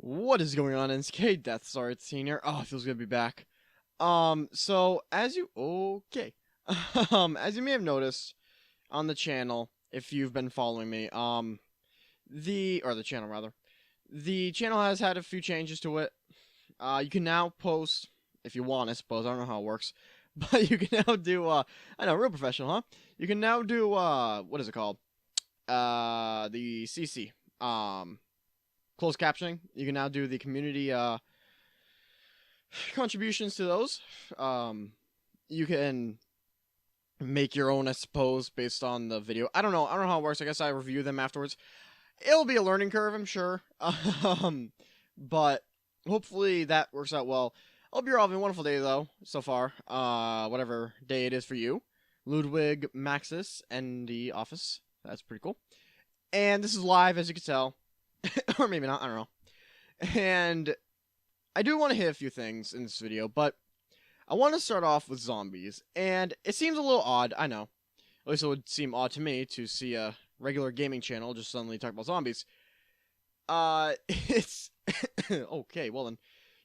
What is going on, NSK Death Star Senior? Oh, it feels good to be back. So as you as you may have noticed on the channel, if you've been following me, the channel rather, the channel has had a few changes to it. You can now post if you want, I suppose. I don't know how it works, but you can now do I know, real professional, huh? You can now do what is it called? The CC. Closed captioning. You can now do the community contributions to those. You can make your own, I suppose, based on the video. I don't know. I don't know how it works. I guess I review them afterwards. It'll be a learning curve, I'm sure. But hopefully that works out well. I hope you're all having a wonderful day, though, so far. Whatever day it is for you. Ludwig Maxis and the office. That's pretty cool. And this is live, as you can tell. Or maybe not, I don't know. And I do want to hit a few things in this video, but I want to start off with zombies. And it seems a little odd, I know. At least it would seem odd to me to see a regular gaming channel just suddenly talk about zombies. It's... okay, well then,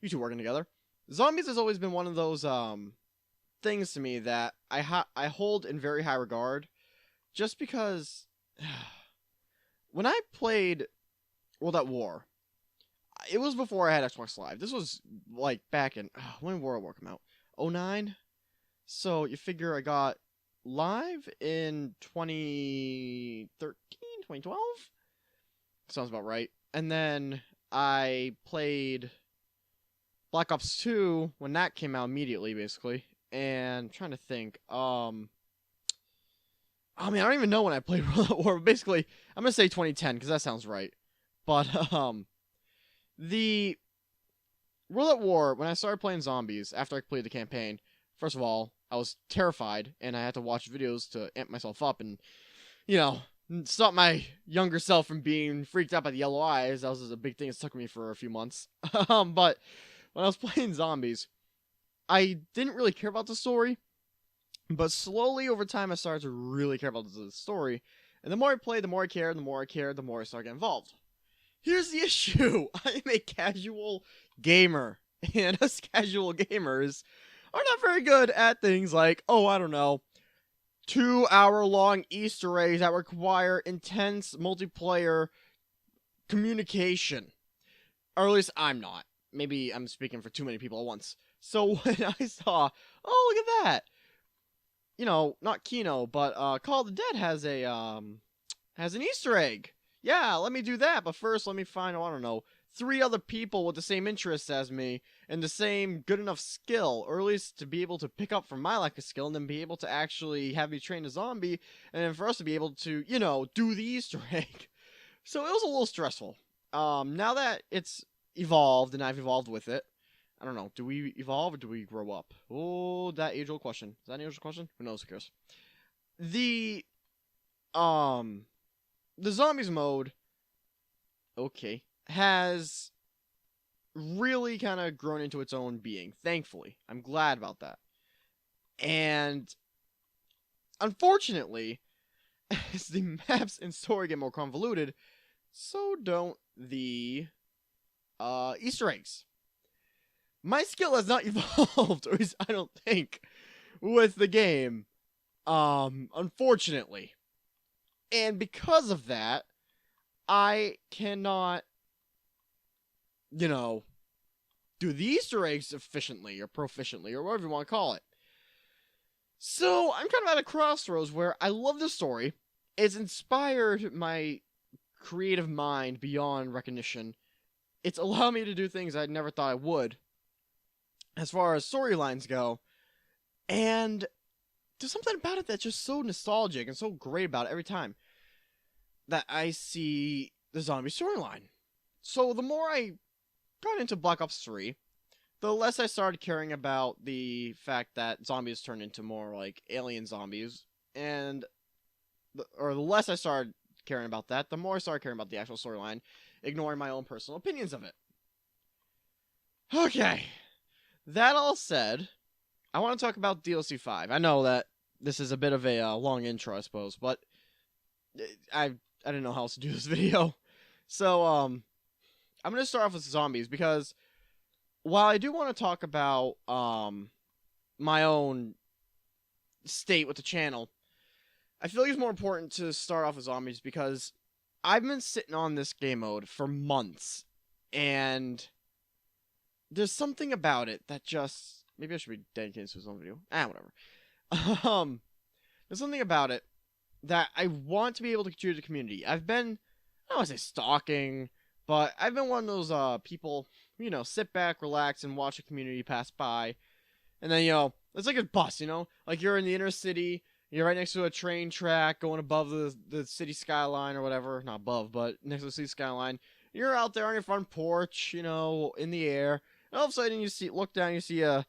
you two working together. Zombies has always been one of those, things to me that I hold in very high regard. Just because... when I played World at War, it was before I had Xbox Live. This was, like, back in... when did World at War come out? 09? So, you figure I got Live in 2013? 2012? Sounds about right. And then I played Black Ops 2 when that came out immediately, basically. And I'm trying to think. I mean, I don't even know when I played World at War. But basically, I'm going to say 2010, because that sounds right. But, the World at War, when I started playing zombies, after I completed the campaign, first of all, I was terrified, and I had to watch videos to amp myself up and, you know, stop my younger self from being freaked out by the yellow eyes. That was a big thing that stuck with me for a few months. But when I was playing zombies, I didn't really care about the story, but slowly over time I started to really care about the story, and the more I played, the more I cared, the more I cared, the more I started getting involved. Here's the issue. I am a casual gamer, and us casual gamers are not very good at things like, oh, I don't know, 2-hour-long Easter eggs that require intense multiplayer communication. Or at least I'm not. Maybe I'm speaking for too many people at once. So when I saw, oh, look at that. You know, not Kino, but Call of the Dead has an Easter egg. Yeah, let me do that, but first let me find, I don't know, 3 other people with the same interests as me, and the same good enough skill, or at least to be able to pick up from my lack of skill, and then be able to actually have me train a zombie, and then for us to be able to, you know, do the Easter egg. So it was a little stressful. Now that it's evolved, and I've evolved with it, I don't know, do we evolve or do we grow up? Oh, that age-old question. Is that an age-old question? Who knows, who cares? The zombies mode, okay, has really kind of grown into its own being, thankfully. I'm glad about that. And unfortunately, as the maps and story get more convoluted, so don't the Easter eggs. My skill has not evolved, or at least I don't think, with the game, unfortunately. And because of that, I cannot, you know, do the Easter eggs efficiently or proficiently or whatever you want to call it. So I'm kind of at a crossroads where I love the story. It's inspired my creative mind beyond recognition. It's allowed me to do things I never thought I would as far as storylines go. And there's something about it that's just so nostalgic and so great about it every time that I see the zombie storyline. So the more I got into Black Ops 3, the less I started caring about the fact that zombies turned into more like alien zombies, and the less I started caring about that, the more I started caring about the actual storyline, ignoring my own personal opinions of it. Okay, that all said, I want to talk about DLC 5. I know that this is a bit of a long intro, I suppose, but I didn't know how else to do this video. So, I'm gonna start off with zombies because while I do want to talk about my own state with the channel, I feel like it's more important to start off with zombies because I've been sitting on this game mode for months, and there's something about it that just maybe I should be dedicated to this own video. Whatever. There's something about it that I want to be able to contribute to the community. I've been, I don't want to say stalking, but I've been one of those people, sit back, relax, and watch a community pass by. And then, it's like a bus, like you're in the inner city, you're right next to a train track going above the city skyline or whatever. Not above, but next to the city skyline. You're out there on your front porch, in the air. And all of a sudden you look down, you see a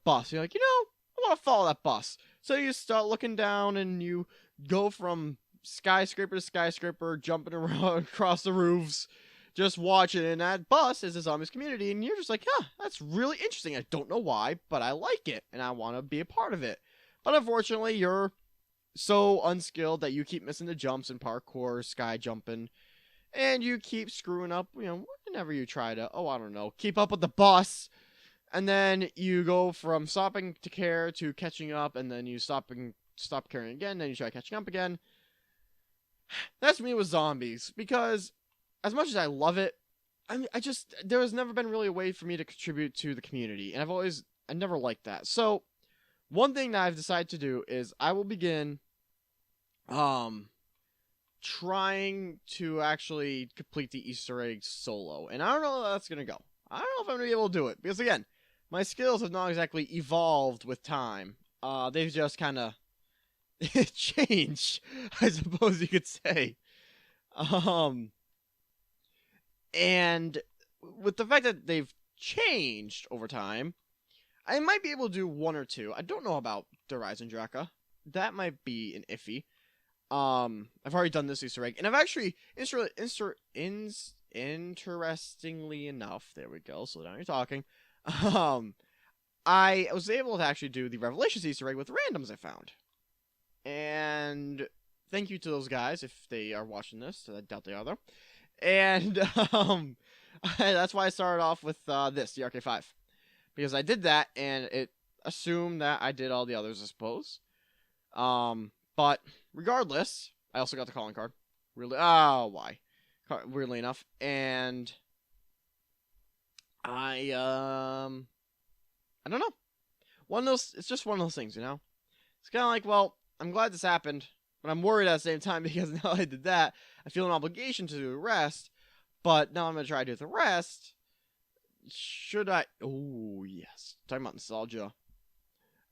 bus. You're like, I want to follow that bus. So you start looking down and you go from skyscraper to skyscraper, jumping around across the roofs, just watching. And that bus is a zombies community, and you're just like, that's really interesting. I don't know why, but I like it, and I want to be a part of it. But unfortunately, you're so unskilled that you keep missing the jumps and parkour, sky jumping, and you keep screwing up, whenever you try to, I don't know, keep up with the bus. And then you go from stopping to care to catching up, and then you stop caring again, then you try catching up again. That's me with zombies, because as much as I love it, there has never been really a way for me to contribute to the community, and I never liked that. So, one thing that I've decided to do is I will begin, trying to actually complete the Easter eggs solo, and I don't know how that's gonna go. I don't know if I'm gonna be able to do it, because again, my skills have not exactly evolved with time. They've just kind of changed, I suppose you could say. And with the fact that they've changed over time, I might be able to do one or two. I don't know about the Horizon Draka. That might be an iffy. I've already done this Easter egg, and I've actually interestingly enough, there we go. Slow down, you're talking. I was able to actually do the Revelations Easter egg with randoms I found. And thank you to those guys if they are watching this. I doubt they are, though. And that's why I started off with the RK5. Because I did that, and it assumed that I did all the others, I suppose. But regardless, I also got the calling card. Really? Why? Weirdly enough. And I don't know. It's just one of those things, It's kind of like, well, I'm glad this happened, but I'm worried at the same time because now I did that, I feel an obligation to do the rest, but now I'm going to try to do the rest. Should I? Oh, yes. Talking about nostalgia.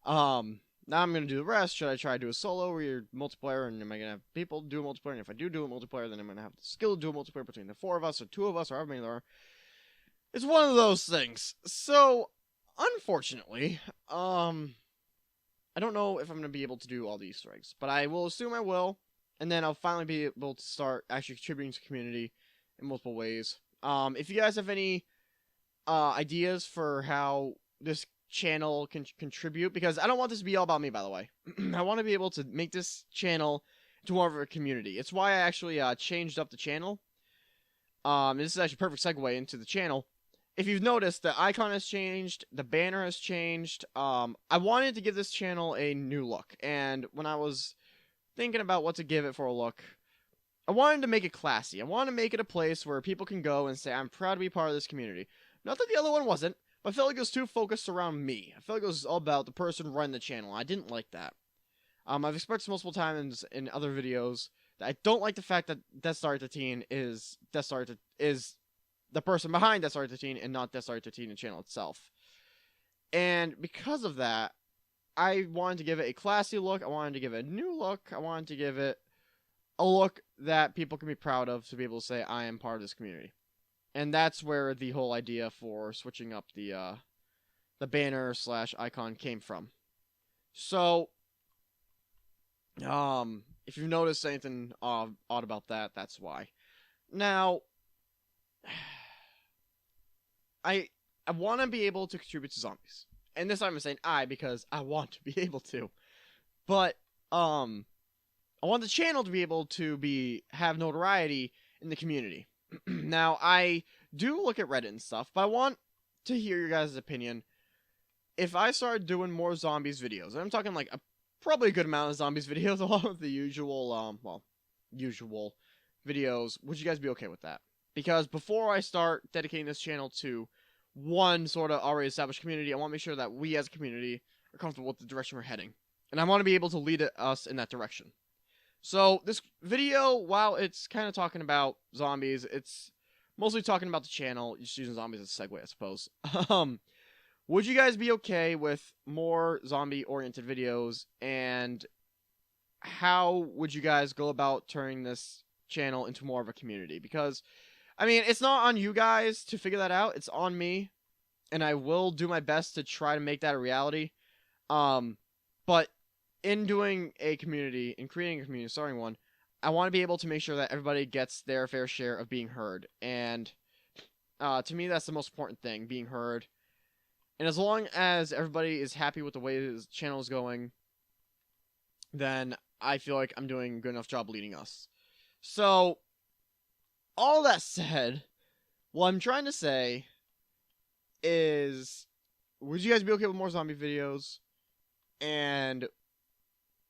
Now I'm going to do the rest. Should I try to do a solo where you're multiplayer, and am I going to have people do a multiplayer? And if I do a multiplayer, then I'm going to have the skill to do a multiplayer between the 4 of us, or 2 of us, or however many there are. It's one of those things. So, unfortunately, I don't know if I'm going to be able to do all the Easter eggs, but I will assume I will, and then I'll finally be able to start actually contributing to the community in multiple ways. If you guys have any ideas for how this channel can contribute, because I don't want this to be all about me, by the way. I want to be able to make this channel into more of a community. It's why I actually changed up the channel. This is actually a perfect segue into the channel. If you've noticed, the icon has changed, the banner has changed. I wanted to give this channel a new look, and when I was thinking about what to give it for a look, I wanted to make it classy. I wanted to make it a place where people can go and say, I'm proud to be part of this community. Not that the other one wasn't, but I felt like it was too focused around me. I felt like it was all about the person running the channel. I didn't like that. I've expressed multiple times in other videos that I don't like the fact that Death Star 13 is the person behind Death Star 13 and not Death Star 13 the channel itself. And because of that, I wanted to give it a classy look. I wanted to give it a new look. I wanted to give it a look that people can be proud of, to be able to say, I am part of this community. And that's where the whole idea for switching up the banner / icon came from. So, if you've noticed anything odd about that, that's why. Now, I want to be able to contribute to zombies. And this time I'm saying I because I want to be able to. But, I want the channel to be able to have notoriety in the community. Now, I do look at Reddit and stuff, but I want to hear your guys' opinion. If I started doing more zombies videos, and I'm talking like probably a good amount of zombies videos, along with the usual, usual videos, would you guys be okay with that? Because before I start dedicating this channel to one sort of already established community, I want to make sure that we as a community are comfortable with the direction we're heading. And I want to be able to lead us in that direction. So this video, while it's kind of talking about zombies, it's mostly talking about the channel, just using zombies as a segue, I suppose. Would you guys be okay with more zombie-oriented videos, and how would you guys go about turning this channel into more of a community? Because, I mean, it's not on you guys to figure that out, it's on me, and I will do my best to try to make that a reality. But in doing a community, in creating a community, starting one, I want to be able to make sure that everybody gets their fair share of being heard, and to me, that's the most important thing, being heard. And as long as everybody is happy with the way this channel is going, then I feel like I'm doing a good enough job leading us. So, all that said, what I'm trying to say is, would you guys be okay with more zombie videos? And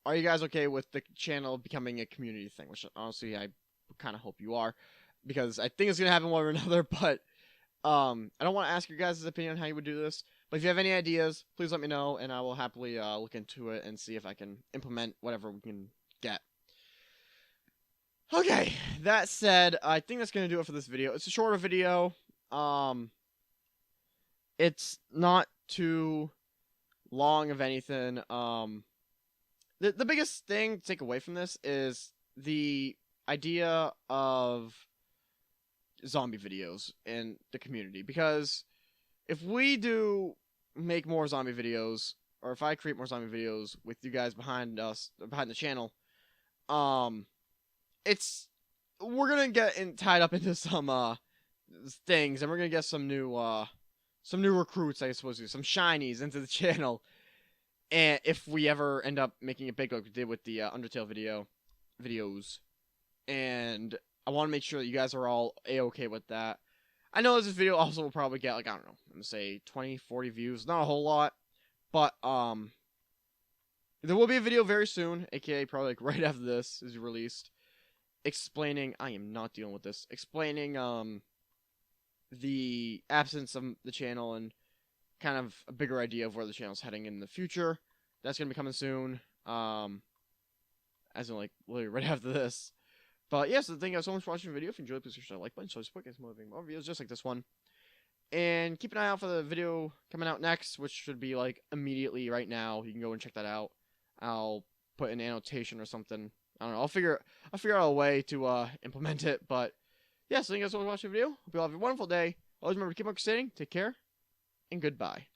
are you guys okay with the channel becoming a community thing? Which, honestly, I kind of hope you are, because I think it's going to happen one or another, but I don't want to ask your guys' opinion on how you would do this. But if you have any ideas, please let me know, and I will happily look into it and see if I can implement whatever we can get. Okay, that said, I think that's going to do it for this video. It's a shorter video. It's not too long of anything. The biggest thing to take away from this is the idea of zombie videos in the community. Because if we do make more zombie videos, or if I create more zombie videos with you guys behind the channel, we're gonna get tied up into some things, and we're gonna get some new recruits, I suppose, some shinies into the channel. And if we ever end up making it big like we did with the Undertale videos, and I want to make sure that you guys are all a-okay with that. I know this video also will probably get, like, I don't know, I'm gonna say 20, 40 views, not a whole lot, but, there will be a video very soon, aka probably, like, right after this is released, explaining, I am not dealing with this, explaining, the absence of the channel and kind of a bigger idea of where the channel's heading in the future. That's gonna be coming soon, as in, like, literally right after this. But yes, thank you guys so much for watching the video. If you enjoyed, please hit the like button, so support guys more videos just like this one. And keep an eye out for the video coming out next, which should be like immediately right now. You can go and check that out. I'll put an annotation or something. I don't know. I'll figure out a way to implement it. But yes, thank you guys so much for watching the video. Hope you all have a wonderful day. Always remember to keep on crusading. Take care, and goodbye.